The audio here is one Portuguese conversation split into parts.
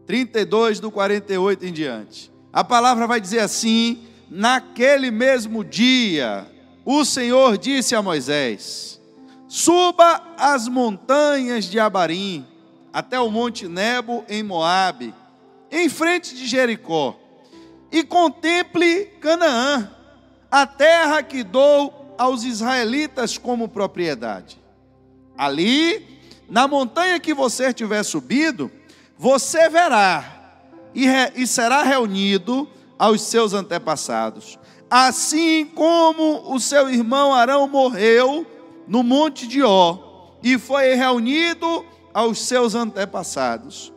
32 do 48 em diante. A palavra vai dizer assim: naquele mesmo dia, o Senhor disse a Moisés: suba as montanhas de Abarim, até o monte Nebo em Moabe, em frente de Jericó, e contemple Canaã, a terra que dou aos israelitas como propriedade. Ali, na montanha que você tiver subido, você verá e será reunido aos seus antepassados, assim como o seu irmão Arão morreu no monte de Ó, e foi reunido aos seus antepassados.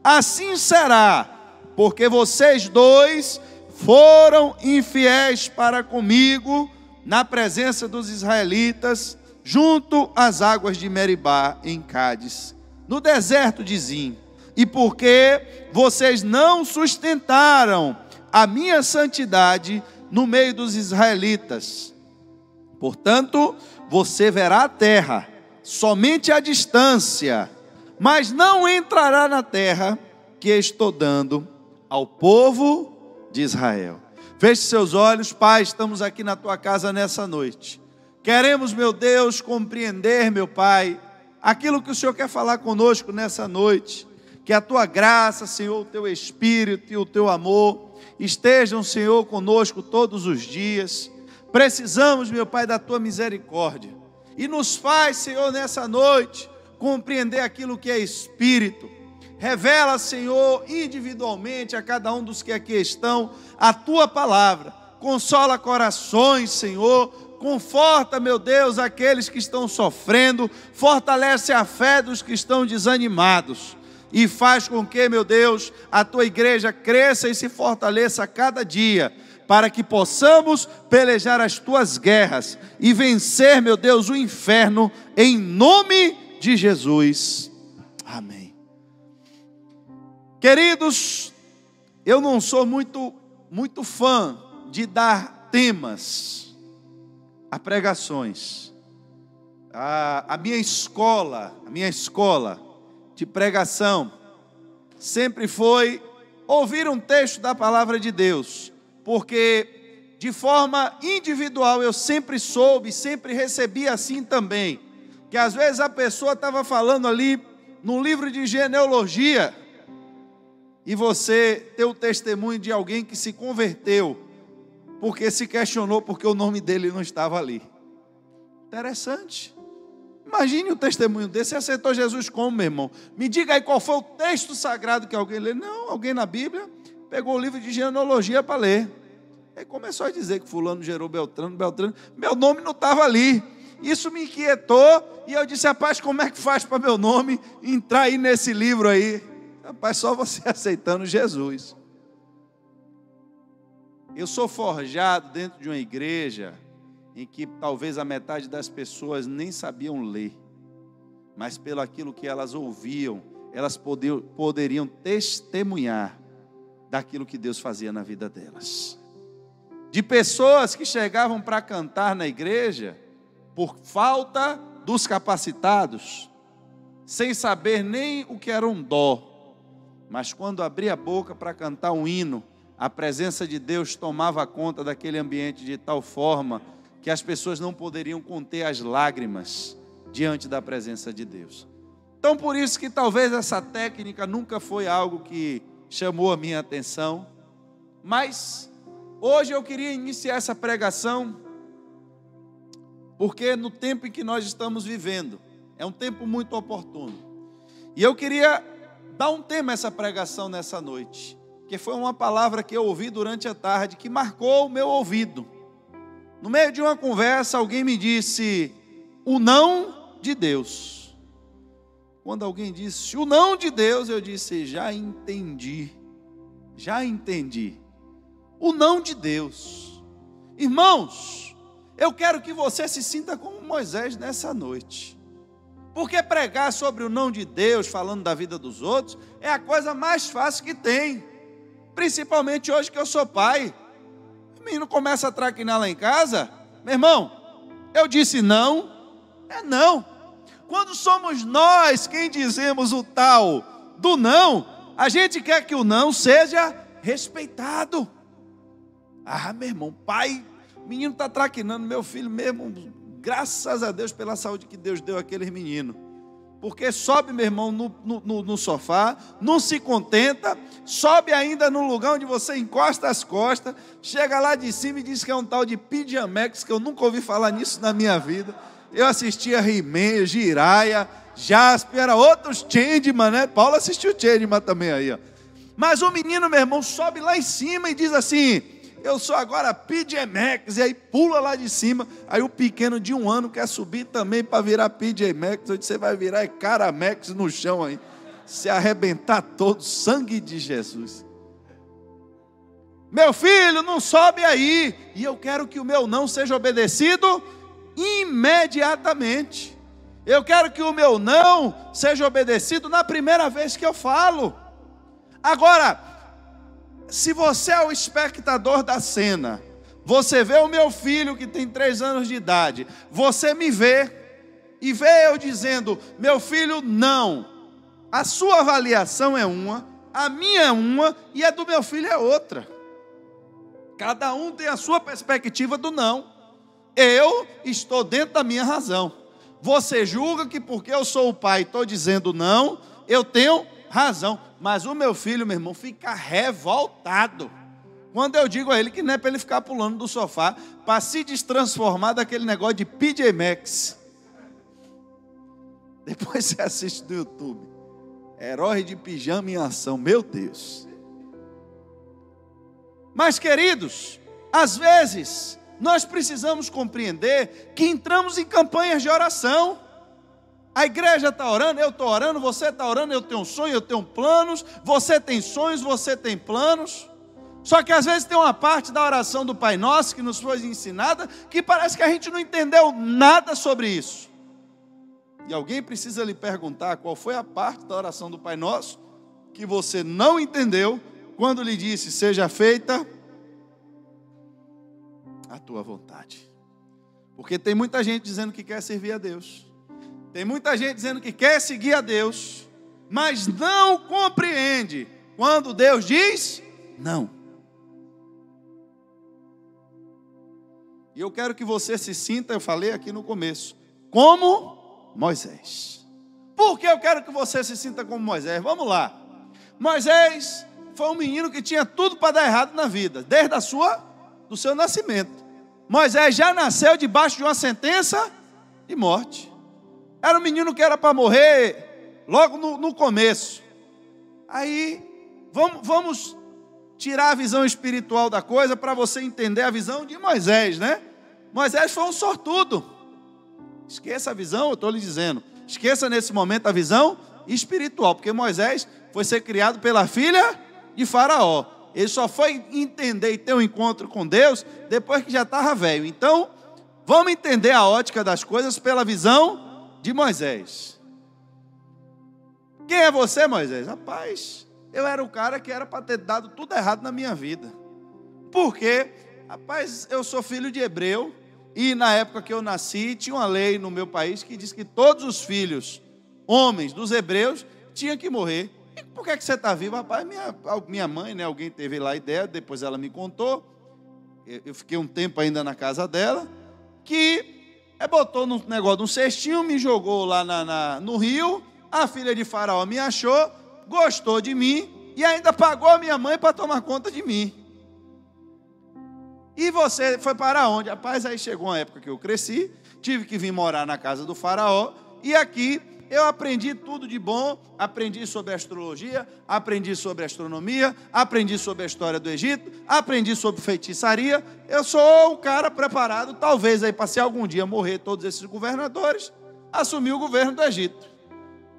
Assim será, porque vocês dois foram infiéis para comigo na presença dos israelitas, junto às águas de Meribá, em Cádiz, no deserto de Zim, e porque vocês não sustentaram a minha santidade no meio dos israelitas. Portanto, você verá a terra somente à distância, mas não entrará na terra que estou dando ao povo de Israel. Feche seus olhos. Pai, estamos aqui na tua casa nessa noite. Queremos, meu Deus, compreender, meu Pai, aquilo que o Senhor quer falar conosco nessa noite. Que a tua graça, Senhor, o teu Espírito e o teu amor estejam, Senhor, conosco todos os dias. Precisamos, meu Pai, da tua misericórdia. E nos faz, Senhor, nessa noite, compreender aquilo que é Espírito. Revela, Senhor, individualmente a cada um dos que aqui estão, a tua palavra. Consola corações, Senhor. Conforta, meu Deus, aqueles que estão sofrendo. Fortalece a fé dos que estão desanimados. E faz com que, meu Deus, a tua igreja cresça e se fortaleça a cada dia, para que possamos pelejar as tuas guerras e vencer, meu Deus, o inferno, em nome de Jesus. Amém. Queridos, eu não sou muito fã de dar temas a pregações. A minha escola de pregação sempre foi ouvir um texto da palavra de Deus, porque de forma individual eu sempre soube, sempre recebi assim também, que às vezes a pessoa estava falando ali no livro de genealogia, e você tem o testemunho de alguém que se converteu, porque se questionou porque o nome dele não estava ali. Interessante. Imagine um testemunho desse. Você aceitou Jesus como, meu irmão? Me diga aí qual foi o texto sagrado que alguém lê. Não, alguém na Bíblia pegou o livro de genealogia para ler. Aí começou a dizer que fulano gerou Beltrano. Meu nome não estava ali. Isso me inquietou e eu disse: rapaz, como é que faz para meu nome entrar aí nesse livro aí? Rapaz, só você aceitando Jesus. Eu sou forjado dentro de uma igreja em que talvez a metade das pessoas nem sabiam ler, mas pelo aquilo que elas ouviam, elas poderiam testemunhar daquilo que Deus fazia na vida delas. De pessoas que chegavam para cantar na igreja, por falta dos capacitados, sem saber nem o que era um dó, mas quando abria a boca para cantar um hino, a presença de Deus tomava conta daquele ambiente de tal forma que as pessoas não poderiam conter as lágrimas diante da presença de Deus. Então, por isso que talvez essa técnica nunca foi algo que chamou a minha atenção, mas hoje eu queria iniciar essa pregação, porque no tempo em que nós estamos vivendo, é um tempo muito oportuno, e eu queria dar um tema a essa pregação nessa noite, que foi uma palavra que eu ouvi durante a tarde, que marcou o meu ouvido. No meio de uma conversa, alguém me disse: o não de Deus. Quando alguém disse o não de Deus, eu disse: já entendi. O não de Deus. Irmãos, eu quero que você se sinta como Moisés nessa noite. Porque pregar sobre o não de Deus, falando da vida dos outros, é a coisa mais fácil que tem. Principalmente hoje que eu sou pai. O menino começa a traquinar lá em casa. Meu irmão, eu disse não, é não. Quando somos nós quem dizemos o tal do não, A gente quer que o não seja respeitado. Ah, meu irmão, pai, o menino está traquinando, meu filho mesmo, graças a Deus pela saúde que Deus deu àqueles meninos. Porque sobe, meu irmão, no sofá, não se contenta, sobe ainda no lugar onde você encosta as costas, chega lá de cima e diz que é um tal de Pijamex, que eu nunca ouvi falar nisso na minha vida. Eu assistia He-Man, Jiraya, Jasper, era outros Changeman, né? Paulo assistiu Changeman também aí, ó. Mas o menino, meu irmão, sobe lá em cima e diz assim: eu sou agora PJ Max, e aí pula lá de cima. Aí o pequeno de 1 ano quer subir também para virar PJ Max. Eu disse: você vai virar Caramex no chão aí, se arrebentar todo, sangue de Jesus. Meu filho, não sobe aí. E eu quero que o meu não seja obedecido imediatamente. Eu quero que o meu não seja obedecido na primeira vez que eu falo. Agora, se você é o espectador da cena, você vê o meu filho que tem 3 anos de idade, você me vê e vê eu dizendo: meu filho, não. A sua avaliação é uma, a minha é uma e a do meu filho é outra. Cada um tem a sua perspectiva do não. Eu estou dentro da minha razão. Você julga que porque eu sou o pai e estou dizendo não, eu tenho razão. Mas o meu filho, meu irmão, fica revoltado quando eu digo a ele que não é para ele ficar pulando do sofá para se destransformar daquele negócio de PJ Max. Depois você assiste no YouTube. Herói de pijama em ação. Meu Deus. Mas, queridos, às vezes nós precisamos compreender que entramos em campanhas de oração. A igreja está orando, eu estou orando, você está orando, eu tenho um sonho, eu tenho planos, você tem sonhos, você tem planos. Só que às vezes tem uma parte da oração do Pai Nosso que nos foi ensinada que parece que a gente não entendeu nada sobre isso. E alguém precisa lhe perguntar qual foi a parte da oração do Pai Nosso que você não entendeu quando lhe disse: seja feita a tua vontade. Porque tem muita gente dizendo que quer servir a Deus. Tem muita gente dizendo que quer seguir a Deus, mas não compreende quando Deus diz não. E eu quero que você se sinta, eu falei aqui no começo, como Moisés. Por que eu quero que você se sinta como Moisés? Vamos lá. Moisés foi um menino que tinha tudo para dar errado na vida, desde do seu nascimento. Moisés já nasceu debaixo de uma sentença de morte. Era um menino que era para morrer logo no começo. Aí, vamos tirar a visão espiritual da coisa para você entender a visão de Moisés, né? Moisés foi um sortudo. Esqueça a visão, eu estou lhe dizendo. Esqueça nesse momento a visão espiritual, porque Moisés foi ser criado pela filha de Faraó. Ele só foi entender e ter um encontro com Deus depois que já estava velho. Então, vamos entender a ótica das coisas pela visão de Moisés. Quem é você, Moisés? Rapaz, eu era o cara que era para ter dado tudo errado na minha vida. Por quê? Rapaz, eu sou filho de hebreu e na época que eu nasci tinha uma lei no meu país que diz que todos os filhos, homens dos hebreus, tinham que morrer. E por que você está vivo? Rapaz, minha mãe, né, alguém teve lá a ideia, depois ela me contou, eu fiquei um tempo ainda na casa dela, que botou no negócio de um cestinho, me jogou lá no rio, a filha de Faraó me achou, gostou de mim e ainda pagou a minha mãe para tomar conta de mim. E você foi para onde? Rapaz, aí chegou uma época que eu cresci, tive que vir morar na casa do Faraó, e aqui eu aprendi tudo de bom, aprendi sobre astrologia, aprendi sobre astronomia, aprendi sobre a história do Egito, aprendi sobre feitiçaria. Eu sou o cara preparado, talvez aí para se algum dia morrer todos esses governadores, assumir o governo do Egito.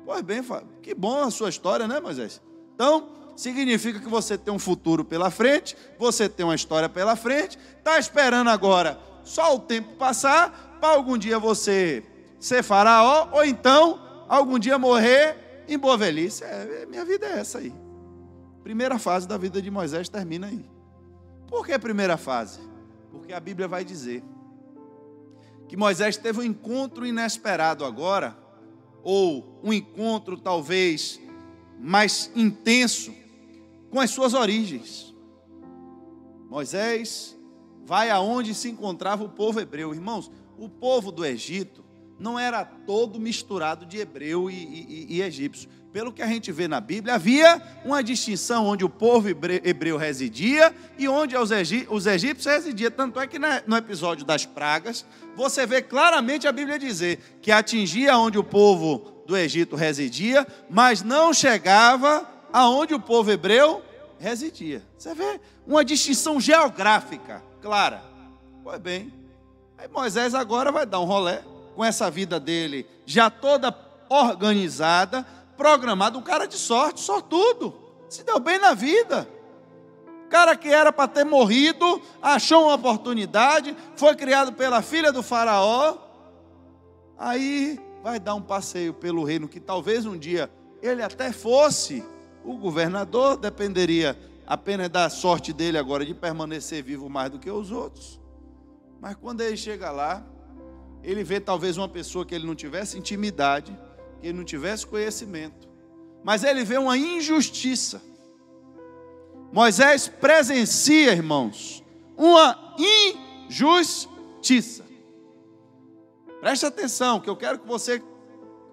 Pois bem, que bom a sua história, né, Moisés? Então, significa que você tem um futuro pela frente, você tem uma história pela frente, está esperando agora só o tempo passar, para algum dia você ser faraó, ou então algum dia morrer em boa velhice. Minha vida é essa aí. Primeira fase da vida de Moisés termina aí. Por que primeira fase? Porque a Bíblia vai dizer que Moisés teve um encontro inesperado agora, ou um encontro talvez mais intenso com as suas origens. Moisés vai aonde se encontrava o povo hebreu. Irmãos, o povo do Egito não era todo misturado de hebreu e egípcio. Pelo que a gente vê na Bíblia, havia uma distinção onde o povo hebreu residia e onde os egípcios residiam. Tanto é que no episódio das pragas, você vê claramente a Bíblia dizer que atingia onde o povo do Egito residia, mas não chegava aonde o povo hebreu residia. Você vê uma distinção geográfica clara. Pois bem, aí Moisés agora vai dar um rolê com essa vida dele já toda organizada, programado, um cara de sorte, sortudo, se deu bem na vida. Cara que era para ter morrido, achou uma oportunidade, foi criado pela filha do faraó, aí vai dar um passeio pelo reino, que talvez um dia ele até fosse o governador, dependeria apenas da sorte dele agora de permanecer vivo mais do que os outros. Mas quando ele chega lá, ele vê talvez uma pessoa que ele não tivesse intimidade, que ele não tivesse conhecimento, mas ele vê uma injustiça. Moisés presencia, irmãos, uma injustiça. Preste atenção, que eu quero que você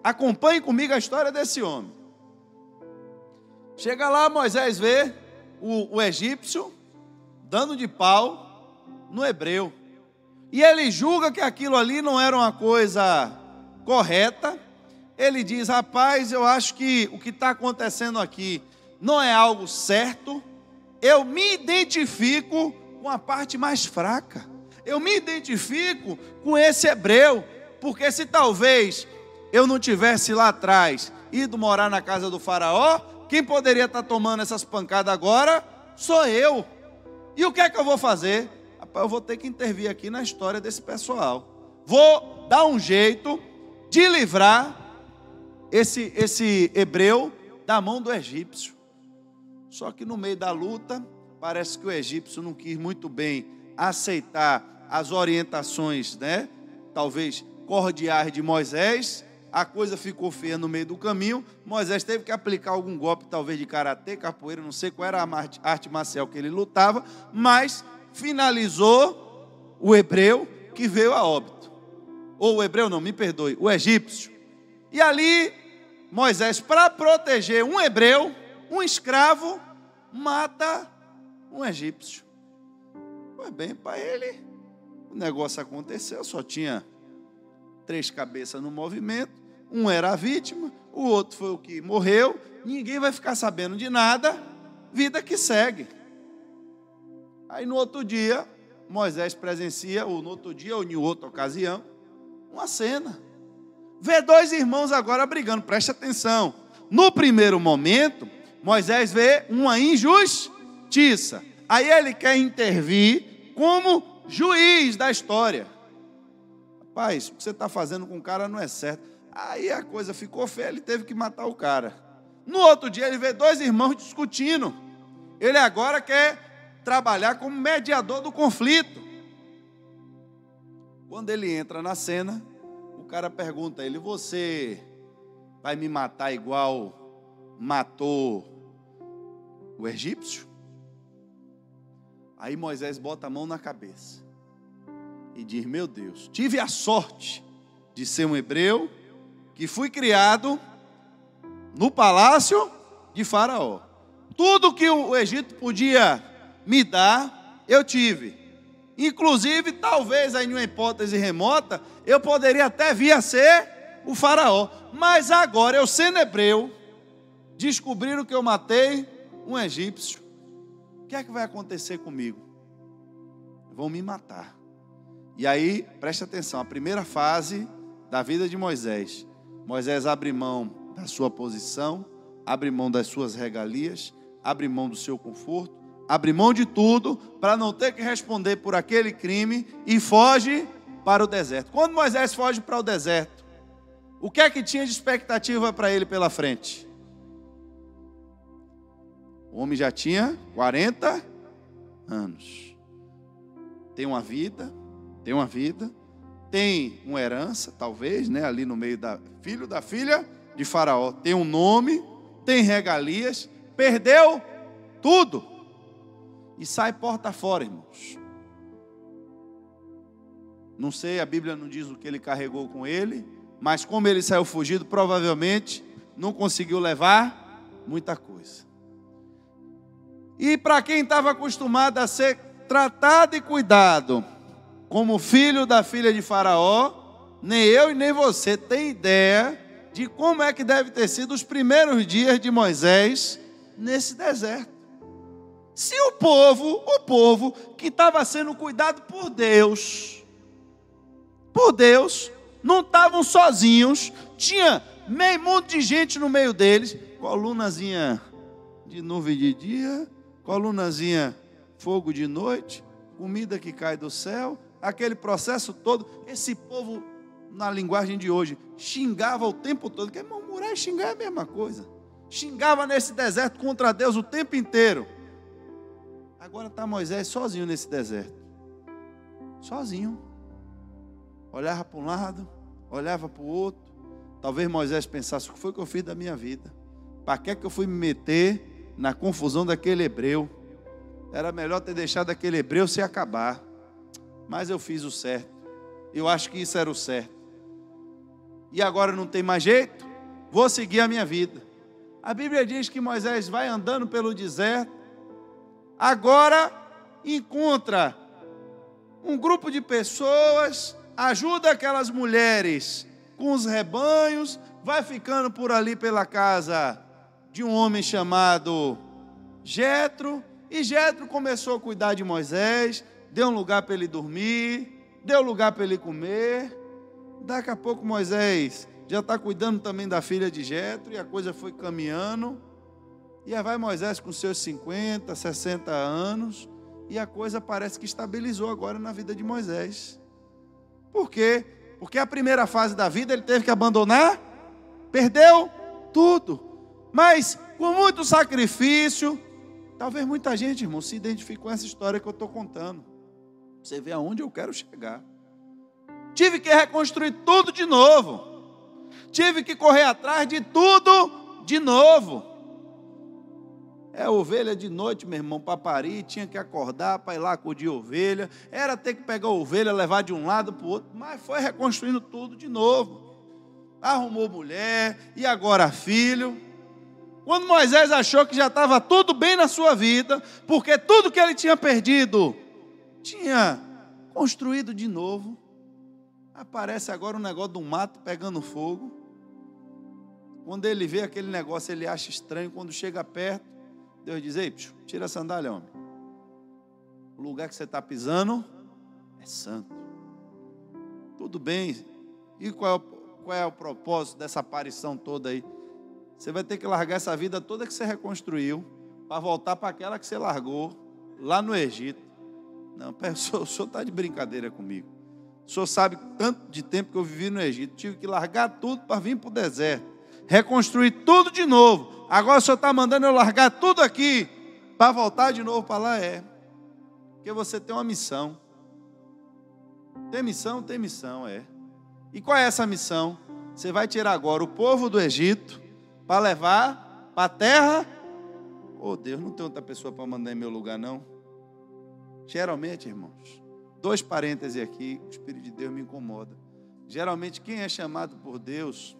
acompanhe comigo a história desse homem. Chega lá, Moisés vê o egípcio dando de pau no hebreu, e ele julga que aquilo ali não era uma coisa correta. Ele diz: rapaz, eu acho que o que está acontecendo aqui não é algo certo. Eu me identifico com a parte mais fraca. Eu me identifico com esse hebreu, porque se talvez eu não tivesse lá atrás ido morar na casa do faraó, quem poderia estar tomando essas pancadas agora sou eu. E o que é que eu vou fazer? Rapaz, eu vou ter que intervir aqui na história desse pessoal. Vou dar um jeito de livrar esse hebreu da mão do egípcio. Só que no meio da luta, parece que o egípcio não quis muito bem aceitar as orientações, talvez cordiais de Moisés. A coisa ficou feia no meio do caminho. Moisés teve que aplicar algum golpe, talvez de karatê, capoeira, não sei qual era a arte marcial que ele lutava, mas finalizou o hebreu que veio a óbito. Ou o hebreu não, me perdoe, o egípcio. E ali, Moisés, para proteger um hebreu, um escravo, mata um egípcio. Pois bem, para ele, o negócio aconteceu, só tinha 3 cabeças no movimento, um era a vítima, o outro foi o que morreu, ninguém vai ficar sabendo de nada, vida que segue. Aí no outro dia, Moisés presencia, ou no outro dia, ou em outra ocasião, uma cena. Vê 2 irmãos agora brigando, preste atenção. No primeiro momento, Moisés vê uma injustiça. Aí ele quer intervir como juiz da história. Rapaz, o que você está fazendo com o cara não é certo. Aí a coisa ficou feia, ele teve que matar o cara. No outro dia ele vê 2 irmãos discutindo. Ele agora quer trabalhar como mediador do conflito. Quando ele entra na cena, o cara pergunta a ele: você vai me matar igual matou o egípcio? Aí Moisés bota a mão na cabeça e diz: meu Deus, tive a sorte de ser um hebreu que fui criado no palácio de Faraó. Tudo que o Egito podia me dar, eu tive. Inclusive, talvez aí em uma hipótese remota, eu poderia até vir a ser o Faraó. Mas agora, eu sendo hebreu, descobriram que eu matei um egípcio. O que é que vai acontecer comigo? Vão me matar. E aí, preste atenção, a primeira fase da vida de Moisés. Moisés abre mão da sua posição, abre mão das suas regalias, abre mão do seu conforto, abre mão de tudo para não ter que responder por aquele crime e foge para o deserto. Quando Moisés foge para o deserto, o que é que tinha de expectativa para ele pela frente? O homem já tinha 40 anos. Tem uma vida, tem uma herança, talvez, ali no meio filho da filha de Faraó. Tem um nome, tem regalias, perdeu tudo. E sai porta fora, irmãos. Não sei, a Bíblia não diz o que ele carregou com ele, mas como ele saiu fugido, provavelmente não conseguiu levar muita coisa. E para quem estava acostumado a ser tratado e cuidado como filho da filha de Faraó, nem eu e nem você tem ideia de como é que deve ter sido os primeiros dias de Moisés nesse deserto. Se o povo que estava sendo cuidado por Deus, não estavam sozinhos, tinha meio mundo de gente no meio deles, colunazinha de nuvem de dia, colunazinha fogo de noite, comida que cai do céu, aquele processo todo. Esse povo, na linguagem de hoje, xingava o tempo todo, porque murmurar e xingar é a mesma coisa. Xingava nesse deserto contra Deus o tempo inteiro. Agora está Moisés sozinho nesse deserto. Sozinho. Olhava para um lado, olhava para o outro. Talvez Moisés pensasse: o que foi que eu fiz da minha vida? Para que eu fui me meter na confusão daquele hebreu? Era melhor ter deixado aquele hebreu se acabar. Mas eu fiz o certo. Eu acho que isso era o certo. E agora não tem mais jeito? Vou seguir a minha vida. A Bíblia diz que Moisés vai andando pelo deserto. Agora encontra um grupo de pessoas, ajuda aquelas mulheres com os rebanhos, vai ficando por ali pela casa de um homem chamado Jetro, e Jetro começou a cuidar de Moisés, deu um lugar para ele dormir, deu lugar para ele comer. Daqui a pouco Moisés já está cuidando também da filha de Jetro, e a coisa foi caminhando. E aí vai Moisés com seus 50, 60 anos, e a coisa parece que estabilizou agora na vida de Moisés. Por quê? Porque a primeira fase da vida ele teve que abandonar, perdeu tudo. Mas com muito sacrifício, talvez muita gente, irmão, se identifique com essa história que eu estou contando. Você vê aonde eu quero chegar. Tive que reconstruir tudo de novo. Tive que correr atrás de tudo de novo. É ovelha de noite, meu irmão, para parir, tinha que acordar para ir lá acudir ovelha, era ter que pegar a ovelha, levar de um lado para o outro, mas foi reconstruindo tudo de novo. Arrumou mulher, e agora filho. Quando Moisés achou que já estava tudo bem na sua vida, porque tudo que ele tinha perdido, tinha construído de novo, aparece agora um negócio de um mato pegando fogo. Quando ele vê aquele negócio, ele acha estranho, quando chega perto, Deus diz: ei, tira a sandália, homem. O lugar que você está pisando é santo. Tudo bem. E qual é o propósito dessa aparição toda aí? Você vai ter que largar essa vida toda que você reconstruiu para voltar para aquela que você largou lá no Egito. Não, o senhor está de brincadeira comigo. O senhor sabe tanto de tempo que eu vivi no Egito. Tive que largar tudo para vir para o deserto. Reconstruir tudo de novo. Agora o senhor está mandando eu largar tudo aqui para voltar de novo para lá? É. Porque você tem uma missão. Tem missão? Tem missão, é. E qual é essa missão? Você vai tirar agora o povo do Egito para levar para a terra. Oh Deus, não tem outra pessoa para mandar em meu lugar não. Geralmente, irmãos, 2 parênteses aqui, o Espírito de Deus me incomoda. Geralmente quem é chamado por Deus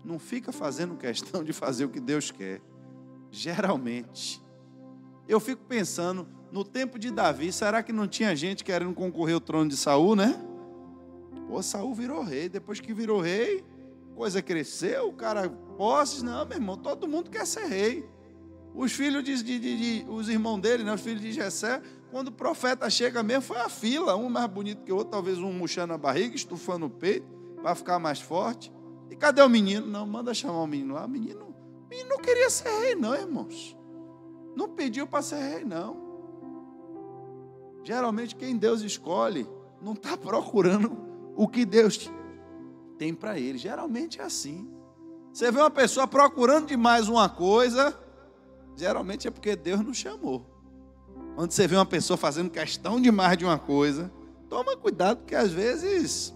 não fica fazendo questão de fazer o que Deus quer. Geralmente. Eu fico pensando, no tempo de Davi, será que não tinha gente querendo concorrer ao trono de Saul, né? Pô, Saul virou rei. Depois que virou rei, coisa cresceu, o cara posses. Não, meu irmão, todo mundo quer ser rei. Os filhos os irmãos dele, né, os filhos de Jessé, quando o profeta chega mesmo, foi a fila. Um mais bonito que o outro, talvez um murchando a barriga, estufando o peito, para ficar mais forte. E cadê o menino? Não, manda chamar o menino lá. O menino não queria ser rei, não, irmãos. Não pediu para ser rei, não. Geralmente quem Deus escolhe não está procurando o que Deus tem para ele. Geralmente é assim. Você vê uma pessoa procurando demais uma coisa, geralmente é porque Deus não chamou. Quando você vê uma pessoa fazendo questão demais de uma coisa, toma cuidado, porque às vezes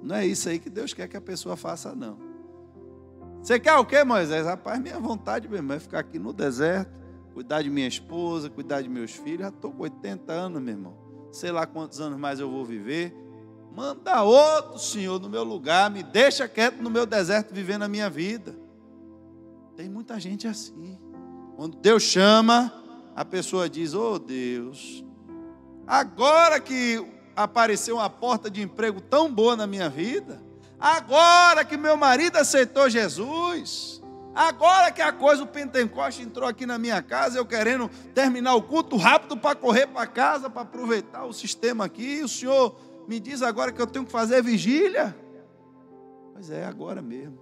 não é isso aí que Deus quer que a pessoa faça, não. Você quer o quê, Moisés? Rapaz, minha vontade mesmo é ficar aqui no deserto, cuidar de minha esposa, cuidar de meus filhos. Já estou com 80 anos, meu irmão. Sei lá quantos anos mais eu vou viver. Manda outro, Senhor, no meu lugar. Me deixa quieto no meu deserto, vivendo a minha vida. Tem muita gente assim. Quando Deus chama, a pessoa diz: oh Deus, agora que apareceu uma porta de emprego tão boa na minha vida, agora que meu marido aceitou Jesus, agora que a coisa, o Pentecoste entrou aqui na minha casa, eu querendo terminar o culto rápido para correr para casa, para aproveitar o sistema aqui, o Senhor me diz agora que eu tenho que fazer vigília. Pois é, agora mesmo.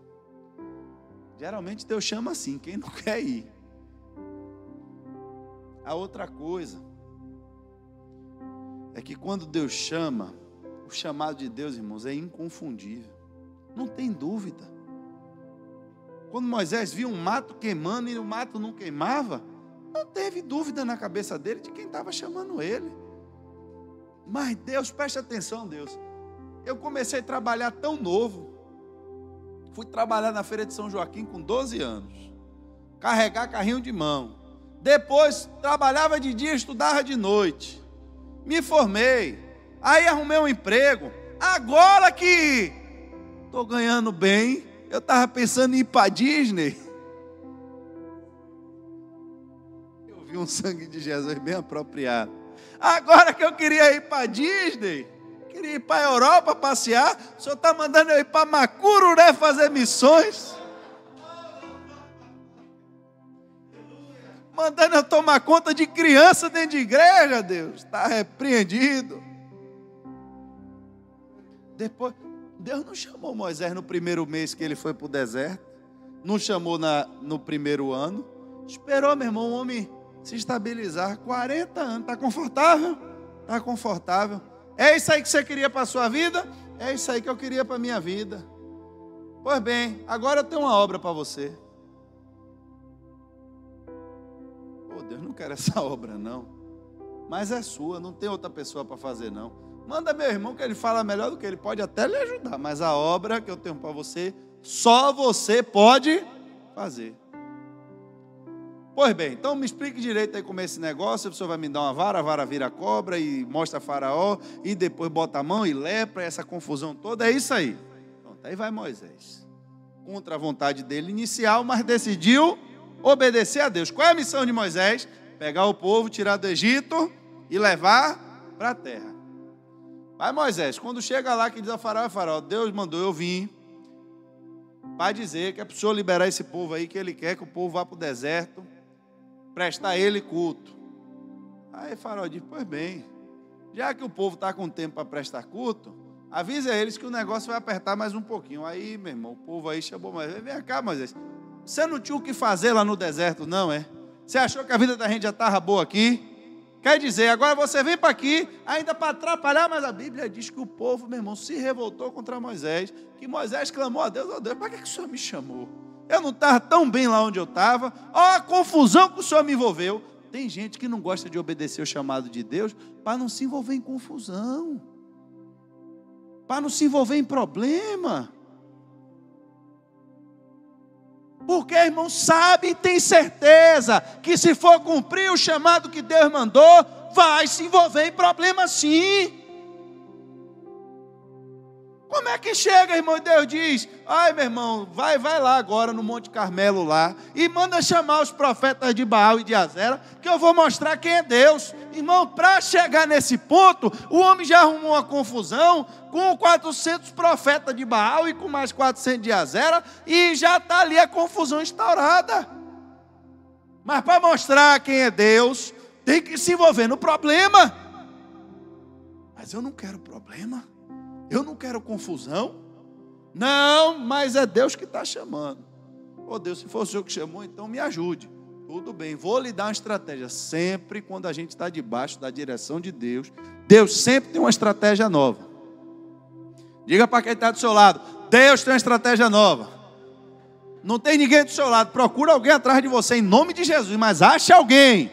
Geralmente Deus chama assim, quem não quer ir. A outra coisa é que quando Deus chama, o chamado de Deus, irmãos, é inconfundível. Não tem dúvida. Quando Moisés viu um mato queimando e o mato não queimava, não teve dúvida na cabeça dele de quem estava chamando ele. Mas Deus, preste atenção, Deus. Eu comecei a trabalhar tão novo. Fui trabalhar na feira de São Joaquim com 12 anos. Carregar carrinho de mão. Depois trabalhava de dia, estudava de noite. Me formei. Aí arrumei um emprego. Agora que estou ganhando bem, eu estava pensando em ir para Disney. Eu vi um sangue de Jesus bem apropriado. Agora que eu queria ir para Disney, queria ir para a Europa passear, o senhor está mandando eu ir para Macururé fazer missões? Mandando eu tomar conta de criança dentro de igreja, Deus, está repreendido. Depois, Deus não chamou Moisés no primeiro mês que ele foi para o deserto, não chamou no primeiro ano, esperou, meu irmão, o homem se estabilizar. 40 anos, está confortável? Está confortável. É isso aí que você queria para a sua vida? É isso aí que eu queria para a minha vida. Pois bem, agora eu tenho uma obra para você. Pô, Deus, não quero essa obra não, mas é sua, não tem outra pessoa para fazer não. Manda meu irmão que ele fala melhor do que ele, pode até lhe ajudar, mas a obra que eu tenho para você, só você pode fazer. Pois bem, então me explique direito aí como é esse negócio. O senhor vai me dar uma vara, a vara vira cobra e mostra Faraó, e depois bota a mão e lepra, essa confusão toda, é isso aí. Pronto, aí vai Moisés, contra a vontade dele inicial, mas decidiu obedecer a Deus. Qual é a missão de Moisés? Pegar o povo, tirar do Egito e levar para a terra. Vai Moisés, quando chega lá que diz a Faraó, Deus mandou eu vir para dizer que é para o senhor liberar esse povo aí, que ele quer que o povo vá para o deserto, prestar a ele culto. Aí Faraó diz: pois bem, já que o povo está com tempo para prestar culto, avisa a eles que o negócio vai apertar mais um pouquinho. Aí, meu irmão, o povo aí chamou Moisés: vem cá, Moisés, você não tinha o que fazer lá no deserto não, é? Você achou que a vida da gente já estava boa aqui? Quer dizer, agora você vem para aqui, ainda para atrapalhar, mas a Bíblia diz que o povo, meu irmão, se revoltou contra Moisés, que Moisés clamou a Deus: ó Deus, para que o Senhor me chamou? Eu não estava tão bem lá onde eu estava, ó a confusão que o Senhor me envolveu. Tem gente que não gosta de obedecer o chamado de Deus para não se envolver em confusão, para não se envolver em problema. Porque, irmão, sabe e tem certeza que se for cumprir o chamado que Deus mandou, vai se envolver em problema sim. Como é que chega, irmão? Deus diz: ai, meu irmão, vai lá agora no Monte Carmelo lá e manda chamar os profetas de Baal e de Azera, que eu vou mostrar quem é Deus. Irmão, para chegar nesse ponto, o homem já arrumou uma confusão com 400 profetas de Baal e com mais 400 de Azera, e já está ali a confusão instaurada. Mas para mostrar quem é Deus, tem que se envolver no problema. Mas eu não quero problema. Eu não quero confusão. Não, mas é Deus que está chamando. Ô Deus, se for o Senhor que chamou, então me ajude. Tudo bem, vou lhe dar uma estratégia. Sempre quando a gente está debaixo da direção de Deus, Deus sempre tem uma estratégia nova. Diga para quem está do seu lado: Deus tem uma estratégia nova. Não tem ninguém do seu lado, procura alguém atrás de você em nome de Jesus, mas ache alguém.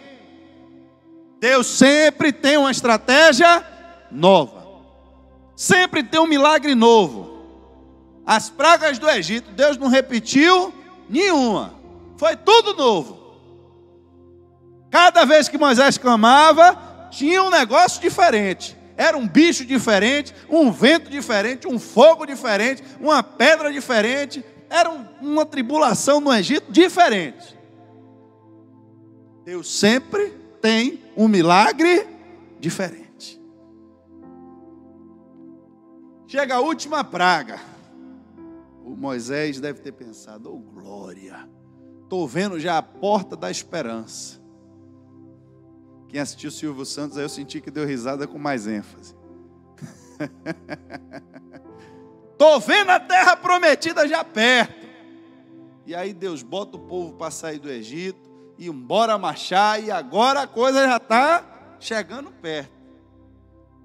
Deus sempre tem uma estratégia nova. Sempre tem um milagre novo. As pragas do Egito, Deus não repetiu Nenhuma. Foi tudo novo. Cada vez que Moisés clamava, tinha um negócio diferente. Era um bicho diferente, um vento diferente, um fogo diferente, uma pedra diferente. Era uma tribulação no Egito diferente. Deus sempre tem um milagre diferente. Chega a última praga. O Moisés deve ter pensado: oh glória, estou vendo já a porta da esperança. Quem assistiu o Silvio Santos, aí eu senti que deu risada com mais ênfase. Estou vendo a terra prometida já perto. E aí Deus bota o povo para sair do Egito, e embora marchar, e agora a coisa já está chegando perto.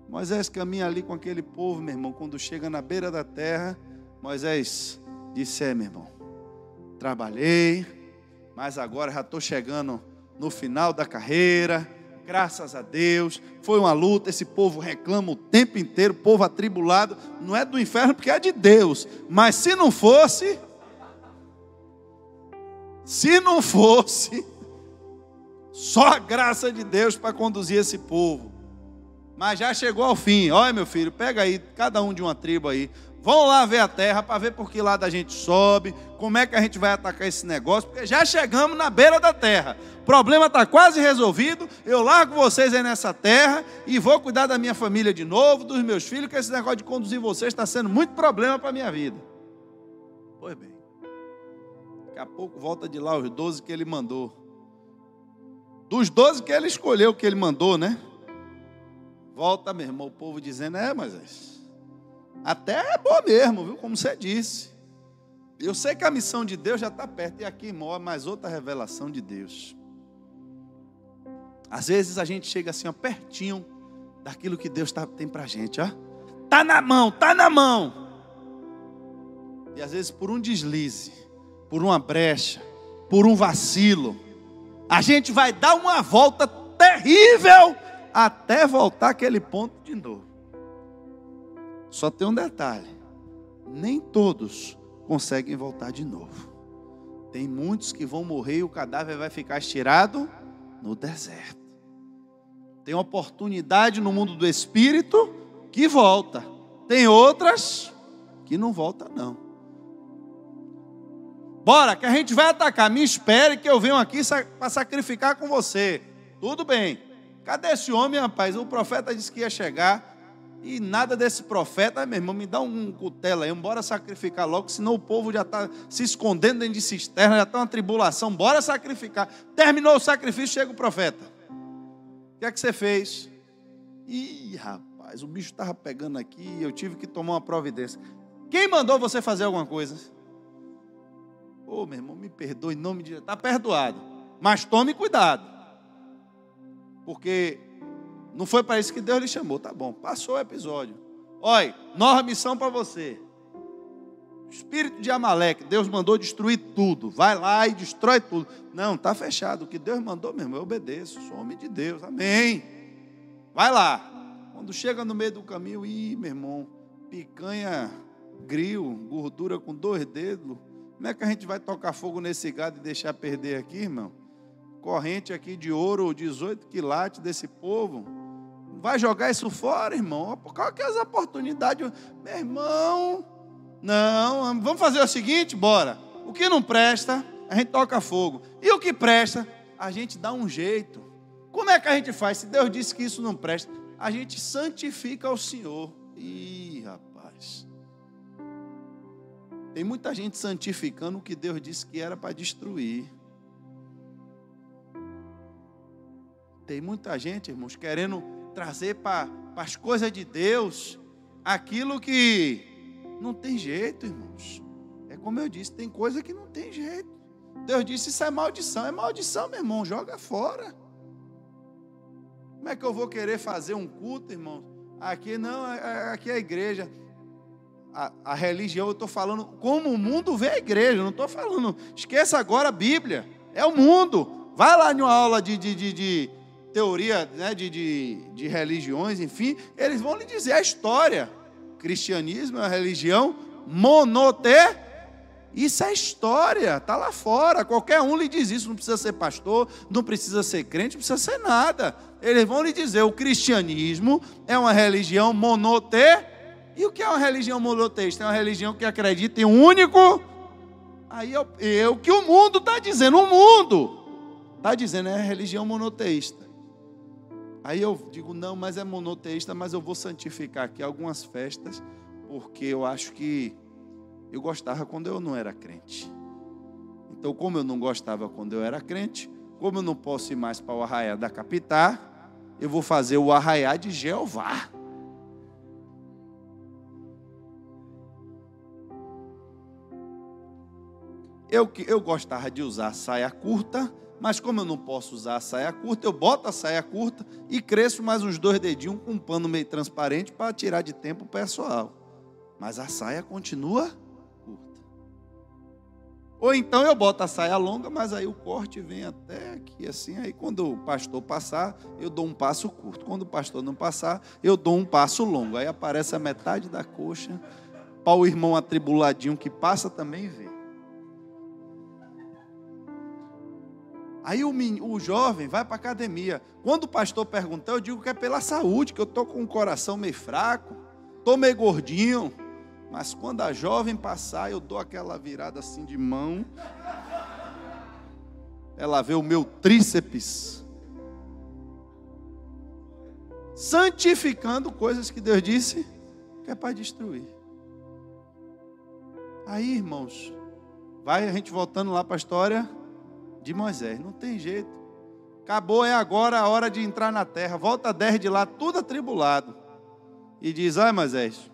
Moisés caminha ali com aquele povo, meu irmão. Quando chega na beira da terra, Moisés disse: meu irmão, trabalhei, mas agora já estou chegando no final da carreira. Graças a Deus, foi uma luta. Esse povo reclama o tempo inteiro, povo atribulado. Não é do inferno porque é de Deus, mas se não fosse, só a graça de Deus para conduzir esse povo. Mas já chegou ao fim. Olha, meu filho, pega aí, cada um de uma tribo aí. Vão lá ver a terra para ver por que lado a gente sobe, como é que a gente vai atacar esse negócio, porque já chegamos na beira da terra. O problema está quase resolvido. Eu largo vocês aí nessa terra e vou cuidar da minha família de novo, dos meus filhos, porque esse negócio de conduzir vocês está sendo muito problema para a minha vida. Pois bem, daqui a pouco volta de lá os 12 que ele mandou. Dos 12 que ele escolheu, que ele mandou, né? Volta, meu irmão, o povo dizendo: Moisés, a terra é boa mesmo, viu? Como você disse. Eu sei que a missão de Deus já está perto. E aqui mora mais outra revelação de Deus. Às vezes a gente chega assim, ó, pertinho daquilo que Deus tem para a gente, ó. Está na mão, está na mão. E às vezes por um deslize, por uma brecha, por um vacilo, a gente vai dar uma volta terrível até voltar àquele ponto de novo. Só tem um detalhe: nem todos conseguem voltar de novo. Tem muitos que vão morrer e o cadáver vai ficar estirado no deserto. Tem oportunidade no mundo do espírito que volta. Tem outras que não volta não. Bora, que a gente vai atacar. Me espere que eu venho aqui para sacrificar com você. Tudo bem. Cadê esse homem, rapaz? O profeta disse que ia chegar. E nada desse profeta. Meu irmão, me dá um cutelo aí. Bora sacrificar logo, senão o povo já está se escondendo dentro de cisterna. Já está uma tribulação. Bora sacrificar. Terminou o sacrifício, chega o profeta. O que é que você fez? Ih, rapaz, o bicho estava pegando aqui. Eu tive que tomar uma providência. Quem mandou você fazer alguma coisa? Ô, meu irmão, me perdoe em nome de Deus. Está perdoado. Mas tome cuidado. Porque não foi para isso que Deus lhe chamou. Tá bom, passou o episódio. Olha, nova missão para você. Espírito de Amaleque, Deus mandou destruir tudo. Vai lá e destrói tudo. Não, está fechado. O que Deus mandou, meu irmão, eu obedeço. Sou homem de Deus, amém. Vai lá. Quando chega no meio do caminho, meu irmão, picanha, grill, gordura com 2 dedos. Como é que a gente vai tocar fogo nesse gado e deixar perder aqui, irmão? Corrente aqui de ouro, 18 quilates desse povo. Vai jogar isso fora, irmão? Qual que é as oportunidades? Meu irmão, não, vamos fazer o seguinte, bora. O que não presta, a gente toca fogo. E o que presta, a gente dá um jeito. Como é que a gente faz? Se Deus disse que isso não presta, a gente santifica o Senhor. Ih, rapaz. Tem muita gente santificando o que Deus disse que era para destruir. Tem muita gente, irmãos, querendo trazer para as coisas de Deus aquilo que não tem jeito, irmãos. É como eu disse, tem coisa que não tem jeito. Deus disse, isso é maldição, meu irmão, joga fora. Como é que eu vou querer fazer um culto, irmão? Aqui não, aqui é a igreja. A religião, eu estou falando como o mundo vê a igreja, não estou falando, esqueça agora a Bíblia, é o mundo. Vai lá em uma aula de teoria, né, de religiões, enfim, eles vão lhe dizer a história. O cristianismo é uma religião monoteísta. Isso é história, está lá fora. Qualquer um lhe diz isso. Não precisa ser pastor, não precisa ser crente, não precisa ser nada. Eles vão lhe dizer: o cristianismo é uma religião monoteísta. E o que é uma religião monoteísta? É uma religião que acredita em um único. Aí é o que o mundo está dizendo. O mundo está dizendo é religião monoteísta. Aí eu digo: não, mas é monoteísta, mas eu vou santificar aqui algumas festas, porque eu acho que eu gostava quando eu não era crente. Então, como eu não gostava quando eu era crente, como eu não posso ir mais para o arraiá da Capitá, eu vou fazer o arraiá de Jeová. Eu gostava de usar saia curta, mas como eu não posso usar a saia curta, eu boto a saia curta e cresço mais uns 2 dedinhos com um pano meio transparente para tirar de tempo o pessoal. Mas a saia continua curta. Ou então eu boto a saia longa, mas aí o corte vem até aqui assim. Aí quando o pastor passar, eu dou um passo curto. Quando o pastor não passar, eu dou um passo longo. Aí aparece a metade da coxa, para o irmão atribuladinho que passa também ver. Aí o jovem vai para a academia. Quando o pastor perguntar, eu digo que é pela saúde, que eu estou com o coração meio fraco, estou meio gordinho. Mas quando a jovem passar, eu dou aquela virada assim de mão. Ela vê o meu tríceps. Santificando coisas que Deus disse que é para destruir. Aí, irmãos, vai a gente voltando lá para a história de Moisés. Não tem jeito. Acabou, é agora a hora de entrar na terra. Volta 10 de lá, tudo atribulado. E diz: ai, Moisés,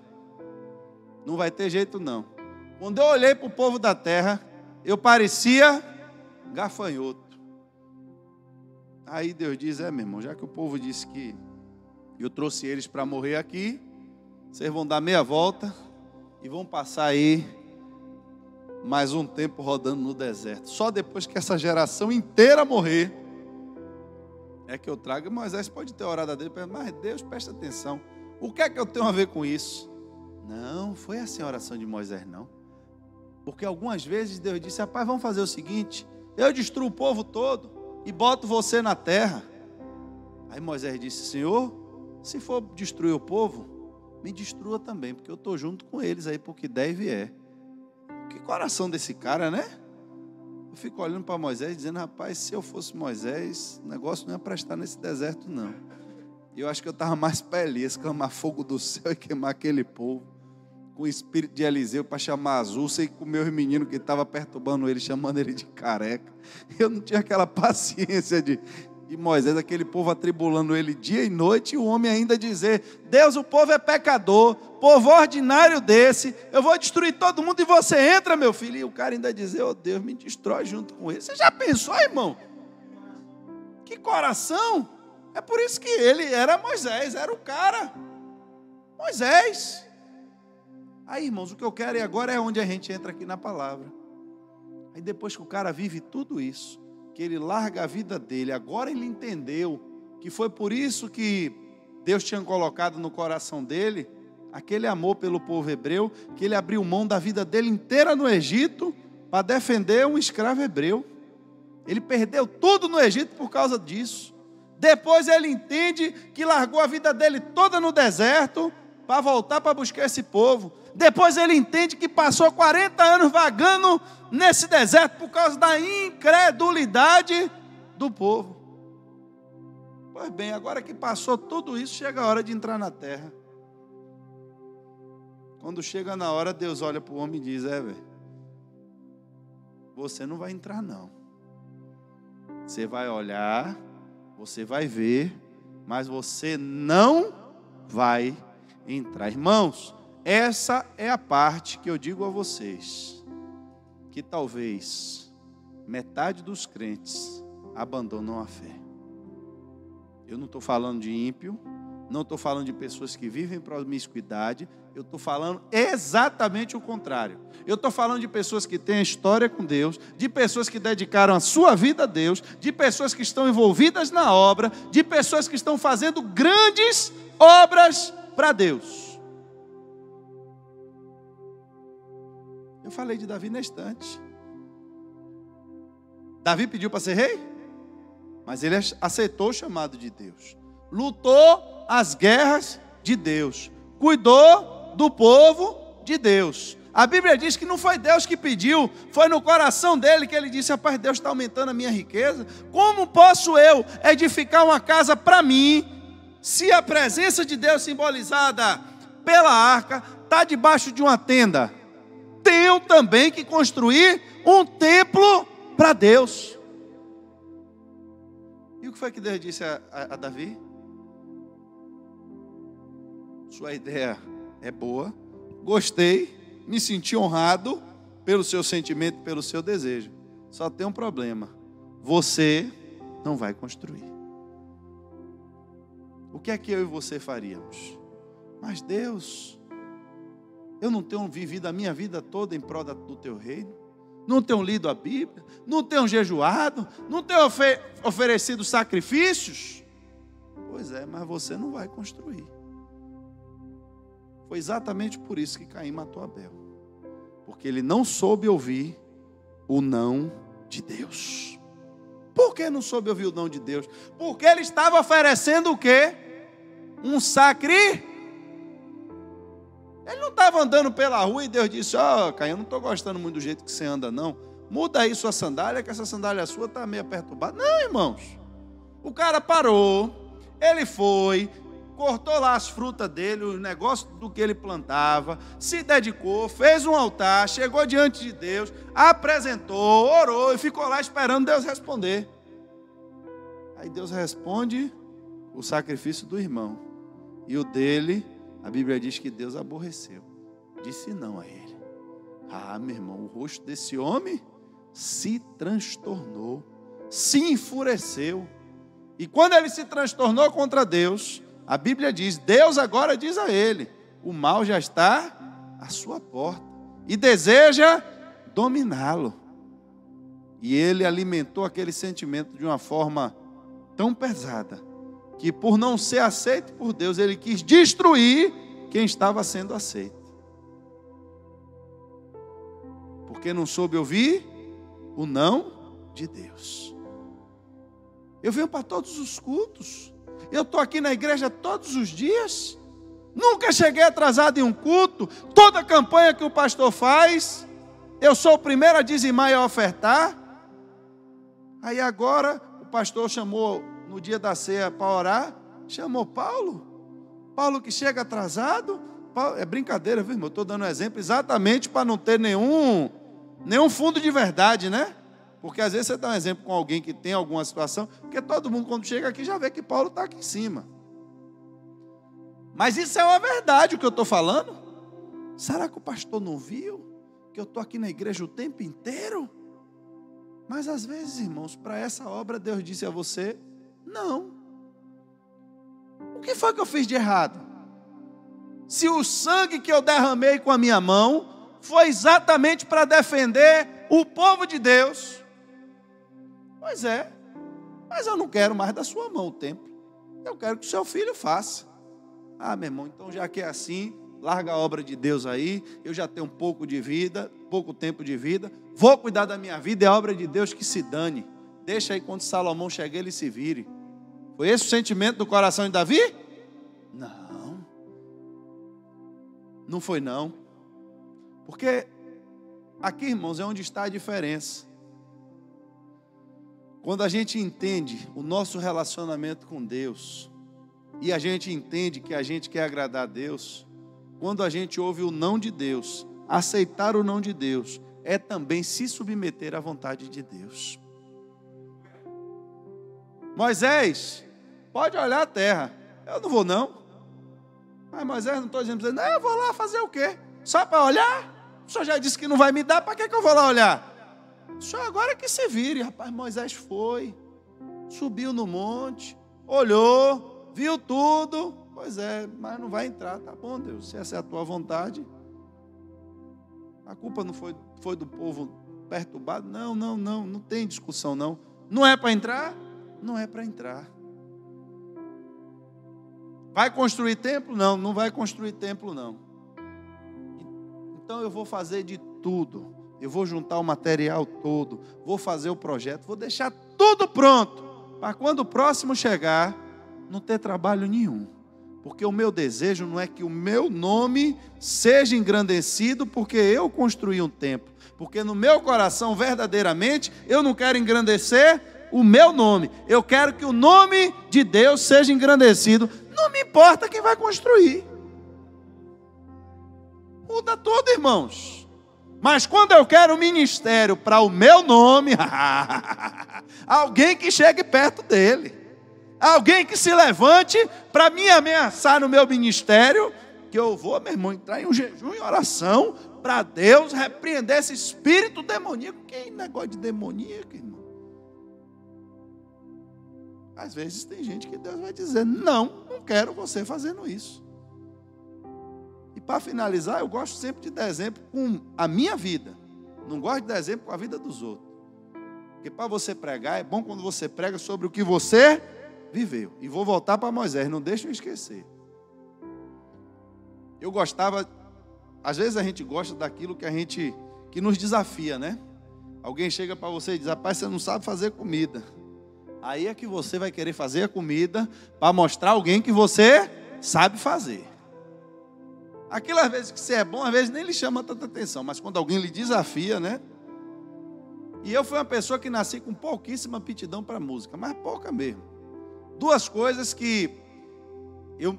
não vai ter jeito não. Quando eu olhei para o povo da terra, eu parecia gafanhoto. Aí Deus diz: meu irmão, já que o povo disse que eu trouxe eles para morrer aqui, vocês vão dar meia volta e vão passar aí mais um tempo rodando no deserto. Só depois que essa geração inteira morrer, é que eu trago. Moisés pode ter orado a Deus, mas Deus, presta atenção. O que é que eu tenho a ver com isso? Não, foi assim a oração de Moisés, não. Porque algumas vezes Deus disse: rapaz, vamos fazer o seguinte, eu destruo o povo todo e boto você na terra. Aí Moisés disse: Senhor, se for destruir o povo, me destrua também, porque eu estou junto com eles aí, porque der e vier. Que coração desse cara, né? Eu fico olhando para Moisés dizendo: rapaz, se eu fosse Moisés, o negócio não ia prestar nesse deserto, não. Eu acho que eu estava mais para Elias, clamar fogo do céu e queimar aquele povo, com o espírito de Eliseu para chamar Azul, e com meus meninos que estavam perturbando ele, chamando ele de careca. Eu não tinha aquela paciência de Moisés, aquele povo atribulando ele dia e noite, e o homem ainda dizer: Deus, o povo é pecador, povo ordinário desse, eu vou destruir todo mundo e você entra, meu filho. E o cara ainda dizer: oh Deus, me destrói junto com ele. Você já pensou, irmão? Que coração! É por isso que ele era Moisés, era o cara. Moisés. Aí, irmãos, o que eu quero agora é onde a gente entra aqui na palavra. Aí depois que o cara vive tudo isso, que ele larga a vida dele, agora ele entendeu que foi por isso que Deus tinha colocado no coração dele aquele amor pelo povo hebreu, que ele abriu mão da vida dele inteira no Egito para defender um escravo hebreu. Ele perdeu tudo no Egito por causa disso. Depois ele entende que largou a vida dele toda no deserto para voltar para buscar esse povo. Depois ele entende que passou 40 anos vagando nesse deserto por causa da incredulidade do povo. Pois bem, agora que passou tudo isso, chega a hora de entrar na terra. Quando chega na hora, Deus olha para o homem e diz: velho, você não vai entrar não. Você vai olhar, você vai ver, mas você não vai entrar. Irmãos, essa é a parte que eu digo a vocês, que talvez metade dos crentes abandonam a fé. Eu não estou falando de ímpio, não estou falando de pessoas que vivem promiscuidade, eu estou falando exatamente o contrário. Eu estou falando de pessoas que têm história com Deus, de pessoas que dedicaram a sua vida a Deus, de pessoas que estão envolvidas na obra, de pessoas que estão fazendo grandes obras para Deus. Eu falei de Davi na estante. Davi pediu para ser rei, mas ele aceitou o chamado de Deus. Lutou as guerras de Deus. Cuidou do povo de Deus. A Bíblia diz que não foi Deus que pediu, foi no coração dele que ele disse: rapaz, Deus está aumentando a minha riqueza. Como posso eu edificar uma casa para mim, se a presença de Deus simbolizada pela arca está debaixo de uma tenda? Tenho também que construir um templo para Deus. E o que foi que Deus disse a Davi? Sua ideia é boa, gostei, me senti honrado pelo seu sentimento, pelo seu desejo. Só tem um problema: você não vai construir. O que é que eu e você faríamos? Mas Deus, eu não tenho vivido a minha vida toda em prol do teu reino, não tenho lido a Bíblia, não tenho jejuado, não tenho oferecido sacrifícios. Pois é, mas você não vai construir. Foi exatamente por isso que Caim matou Abel, porque ele não soube ouvir o não de Deus. Por que não soube ouvir o não de Deus? Porque ele estava oferecendo o quê? Um sacrifício. Ele não estava andando pela rua e Deus disse: Caim, eu não estou gostando muito do jeito que você anda não, muda aí sua sandália, que essa sandália sua está meio perturbada. Não, irmãos, o cara parou, ele foi, cortou lá as frutas dele, os negócios do que ele plantava, se dedicou, fez um altar, chegou diante de Deus, apresentou, orou e ficou lá esperando Deus responder. Aí Deus responde o sacrifício do irmão, e o dele, a Bíblia diz que Deus aborreceu, disse não a ele. Meu irmão, o rosto desse homem se transtornou, se enfureceu, e quando ele se transtornou contra Deus, a Bíblia diz, Deus agora diz a ele: o mal já está à sua porta e deseja dominá-lo. E ele alimentou aquele sentimento de uma forma tão pesada, que por não ser aceito por Deus, ele quis destruir quem estava sendo aceito. Porque não soube ouvir o não de Deus. Eu venho para todos os cultos, eu estou aqui na igreja todos os dias, nunca cheguei atrasado em um culto, toda campanha que o pastor faz, eu sou o primeiro a dizimar e a ofertar. Aí agora o pastor chamou no dia da ceia para orar, chamou Paulo que chega atrasado. Paulo, é brincadeira, viu, irmão? Eu estou dando um exemplo exatamente para não ter nenhum fundo de verdade, né? Porque às vezes você dá um exemplo com alguém que tem alguma situação, porque todo mundo quando chega aqui já vê que Paulo está aqui em cima. Mas isso é uma verdade o que eu estou falando? Será que o pastor não viu que eu estou aqui na igreja o tempo inteiro? Mas às vezes, irmãos, para essa obra Deus disse a você: não. O que foi que eu fiz de errado? Se o sangue que eu derramei com a minha mão foi exatamente para defender o povo de Deus. Pois é, mas eu não quero mais da sua mão o templo. Eu quero que o seu filho faça. Meu irmão, então já que é assim, larga a obra de Deus aí. Eu já tenho pouco tempo de vida. Vou cuidar da minha vida, é a obra de Deus que se dane. Deixa aí quando Salomão chegar, ele se vire. Foi esse o sentimento do coração de Davi? Não. Não foi não. Porque aqui, irmãos, é onde está a diferença. Quando a gente entende o nosso relacionamento com Deus, e a gente entende que a gente quer agradar a Deus, quando a gente ouve o não de Deus, aceitar o não de Deus, é também se submeter à vontade de Deus. Moisés, pode olhar a terra. Eu não vou não. Mas Moisés, não estou dizendo, não, eu vou lá fazer o quê? Só para olhar? O senhor já disse que não vai me dar, para que eu vou lá olhar? O senhor agora que se vire. Rapaz, Moisés foi, subiu no monte, olhou, viu tudo. Pois é, mas não vai entrar. Tá bom, Deus, se essa é a tua vontade. A culpa não foi do povo perturbado? Não tem discussão não. Não é para entrar? Não é para entrar. Vai construir templo? Não vai construir templo não. Então eu vou fazer de tudo. Eu vou juntar o material todo, vou fazer o projeto, vou deixar tudo pronto, para quando o próximo chegar, não ter trabalho nenhum. Porque o meu desejo não é que o meu nome seja engrandecido porque eu construí um templo. Porque no meu coração, verdadeiramente, eu não quero engrandecer o meu nome. Eu quero que o nome de Deus seja engrandecido. Não me importa quem vai construir. Muda tudo, irmãos. Mas quando eu quero ministério para o meu nome, alguém que chegue perto dele. Alguém que se levante para me ameaçar no meu ministério, que eu vou, meu irmão, entrar em um jejum e oração para Deus repreender esse espírito demoníaco. Que negócio de demoníaco, irmão? Às vezes tem gente que Deus vai dizer, não quero você fazendo isso. E para finalizar, eu gosto sempre de dar exemplo com a minha vida. Não gosto de dar exemplo com a vida dos outros. Porque para você pregar, é bom quando você prega sobre o que você viveu. E vou voltar para Moisés, não deixa eu esquecer. Eu gostava, às vezes a gente gosta daquilo que nos desafia, né? Alguém chega para você e diz, rapaz, você não sabe fazer comida. Aí é que você vai querer fazer a comida para mostrar a alguém que você sabe fazer. Aquilo às vezes que você é bom, às vezes nem lhe chama tanta atenção, mas quando alguém lhe desafia, né? E eu fui uma pessoa que nasci com pouquíssima aptidão para música, mas pouca mesmo. Duas coisas que eu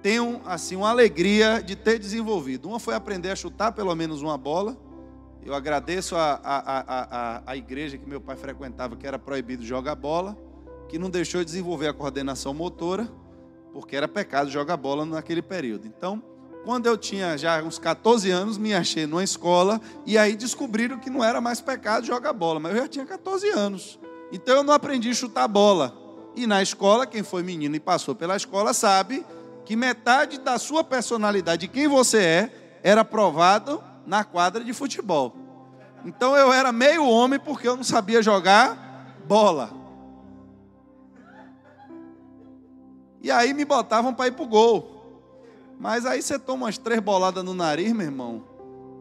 tenho assim uma alegria de ter desenvolvido. Uma foi aprender a chutar pelo menos uma bola. Eu agradeço a igreja que meu pai frequentava, que era proibido jogar bola, que não deixou de desenvolver a coordenação motora, porque era pecado jogar bola naquele período. Então, quando eu tinha já uns 14 anos, me achei numa escola, e aí descobriram que não era mais pecado jogar bola, mas eu já tinha 14 anos. Então eu não aprendi a chutar bola. E na escola, quem foi menino e passou pela escola sabe que metade da sua personalidade, de quem você era provado na quadra de futebol. Então eu era meio homem porque eu não sabia jogar bola. E aí me botavam para ir pro gol. Mas aí você toma umas 3 boladas no nariz, meu irmão.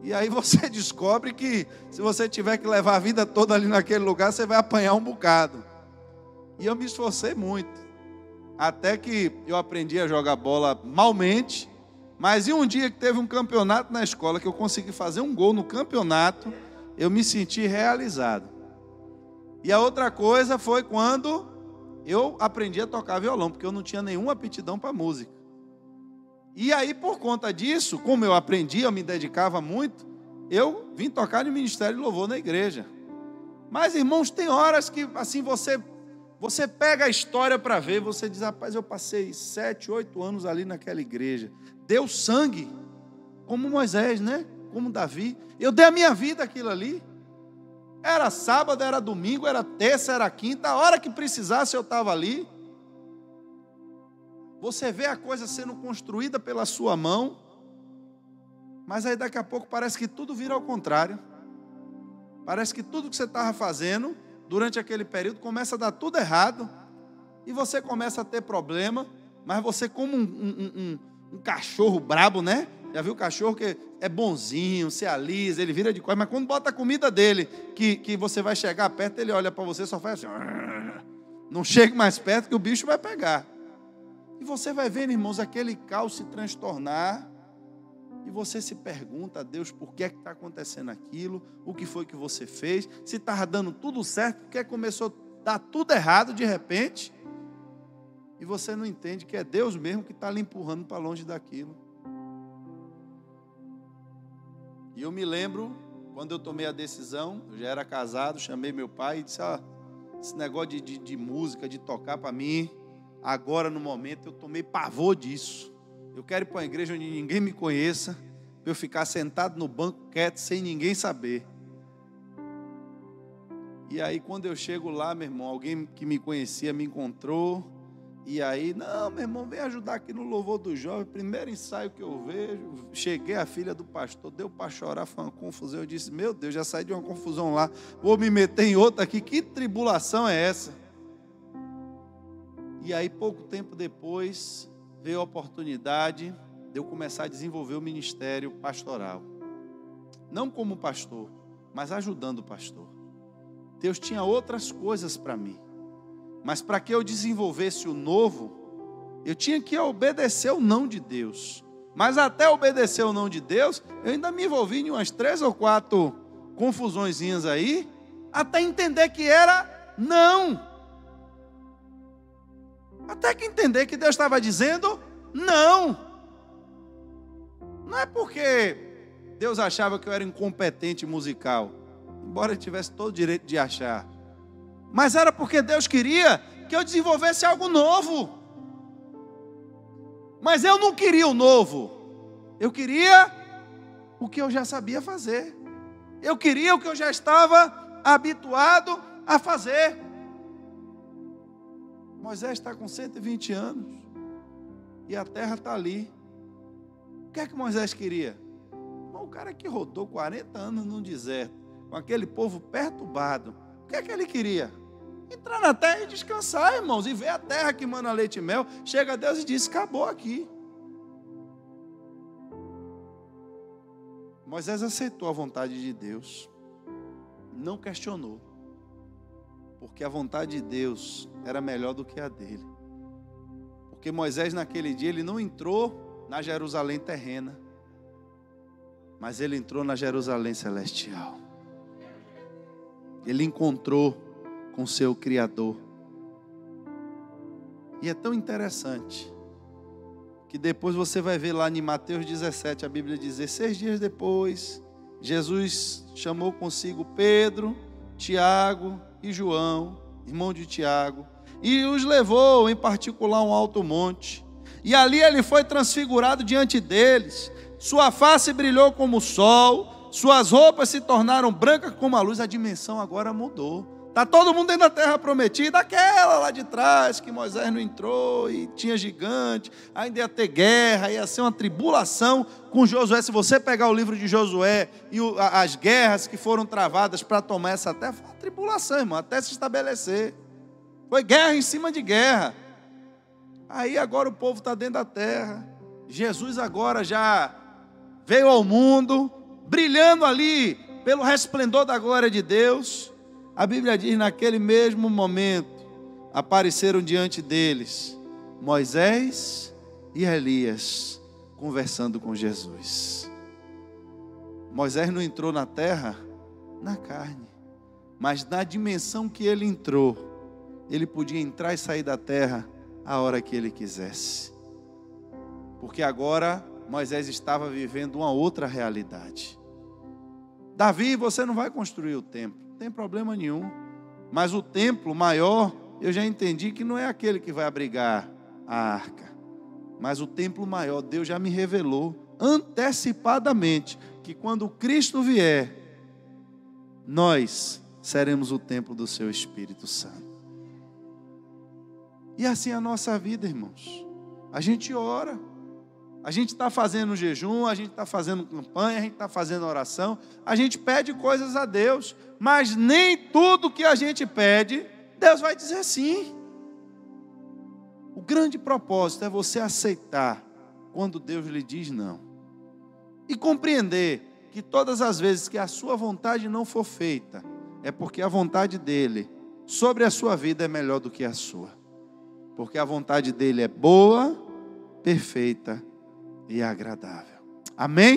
E aí você descobre que se você tiver que levar a vida toda ali naquele lugar, você vai apanhar um bocado. E eu me esforcei muito. Até que eu aprendi a jogar bola malmente. Mas em um dia que teve um campeonato na escola, que eu consegui fazer um gol no campeonato, eu me senti realizado. E a outra coisa foi quando eu aprendi a tocar violão, porque eu não tinha nenhuma aptidão para música. E aí, por conta disso, como eu aprendi, eu me dedicava muito, eu vim tocar no Ministério de Louvor na igreja. Mas, irmãos, tem horas que assim você pega a história para ver, você diz, rapaz, eu passei 7, 8 anos ali naquela igreja. Deu sangue, como Moisés, né? Como Davi. Eu dei a minha vida aquilo ali. Era sábado, era domingo, era terça, era quinta. A hora que precisasse eu estava ali. Você vê a coisa sendo construída pela sua mão. Mas aí daqui a pouco parece que tudo vira ao contrário. Parece que tudo que você estava fazendo durante aquele período começa a dar tudo errado. E você começa a ter problema. Mas você como um cachorro brabo, né? Já viu o cachorro que é bonzinho, se alisa, ele vira de costas, mas quando bota a comida dele, que você vai chegar perto, ele olha para você e só faz assim, não chegue mais perto que o bicho vai pegar. E você vai vendo, irmãos, aquele caos se transtornar, e você se pergunta a Deus por que é que está acontecendo aquilo, o que foi que você fez, se estava dando tudo certo, porque começou a dar tudo errado de repente, e você não entende que é Deus mesmo que está lhe empurrando para longe daquilo. E eu me lembro, quando eu tomei a decisão, eu já era casado, chamei meu pai e disse, esse negócio de música, de tocar para mim, agora no momento eu tomei pavor disso. Eu quero ir para uma igreja onde ninguém me conheça, para eu ficar sentado no banco quieto, sem ninguém saber. E aí quando eu chego lá, meu irmão, alguém que me conhecia me encontrou, e aí, não, meu irmão, vem ajudar aqui no louvor do jovem, primeiro ensaio que eu vejo, cheguei a filha do pastor, deu para chorar, foi uma confusão, eu disse, meu Deus, já saí de uma confusão lá, vou me meter em outra aqui, que tribulação é essa? E aí, pouco tempo depois, veio a oportunidade de eu começar a desenvolver o ministério pastoral. não como pastor, mas ajudando o pastor. Deus tinha outras coisas para mim, mas para que eu desenvolvesse o novo, eu tinha que obedecer o não de Deus. Mas até obedecer o não de Deus, eu ainda me envolvi em umas 3 ou 4 confusõezinhas aí, até entender que era não. Até que entender que Deus estava dizendo não. Não é porque Deus achava que eu era incompetente musical, embora ele tivesse todo o direito de achar, mas era porque Deus queria que eu desenvolvesse algo novo. Mas eu não queria o novo, eu queria o que eu já sabia fazer, eu queria o que eu já estava habituado a fazer. Moisés está com 120 anos e a terra está ali. O que é que Moisés queria? O cara que rodou 40 anos no deserto, com aquele povo perturbado, o que é que ele queria? Entrar na terra e descansar, irmãos, e ver a terra que mana leite e mel. Chega a Deus e diz: acabou aqui. Moisés aceitou a vontade de Deus, não questionou, porque a vontade de Deus era melhor do que a dele. Porque Moisés naquele dia, ele não entrou na Jerusalém terrena, mas ele entrou na Jerusalém celestial. Ele encontrou com seu Criador. E é tão interessante que depois você vai ver lá em Mateus 17, a Bíblia diz: 6 dias depois, Jesus chamou consigo Pedro, Tiago e João, irmão de Tiago, e os levou em particular a um alto monte. E ali ele foi transfigurado diante deles. Sua face brilhou como o sol, suas roupas se tornaram brancas como a luz. A dimensão agora mudou. Está todo mundo dentro da terra prometida, aquela lá de trás que Moisés não entrou e tinha gigante, ainda ia ter guerra, ia ser uma tribulação com Josué. Se você pegar o livro de Josué e as guerras que foram travadas para tomar essa terra, foi uma tribulação, irmão, até se estabelecer. Foi guerra em cima de guerra. Aí agora o povo está dentro da terra. Jesus agora já veio ao mundo, brilhando ali pelo resplendor da glória de Deus. A Bíblia diz: naquele mesmo momento apareceram diante deles Moisés e Elias conversando com Jesus. Moisés não entrou na terra na carne, mas na dimensão que ele entrou, ele podia entrar e sair da terra a hora que ele quisesse. Porque agora Moisés estava vivendo uma outra realidade. Davi, você não vai construir o templo, não tem problema nenhum. Mas o templo maior, eu já entendi que não é aquele que vai abrigar a arca. Mas o templo maior, Deus já me revelou antecipadamente que quando Cristo vier, nós seremos o templo do seu Espírito Santo. E assim é a nossa vida, irmãos. A gente ora, a gente está fazendo jejum, a gente está fazendo campanha, a gente está fazendo oração, a gente pede coisas a Deus, mas nem tudo que a gente pede, Deus vai dizer sim. O grande propósito é você aceitar quando Deus lhe diz não. E compreender que todas as vezes que a sua vontade não for feita, é porque a vontade dele sobre a sua vida é melhor do que a sua. Porque a vontade dele é boa, perfeita e agradável. Amém?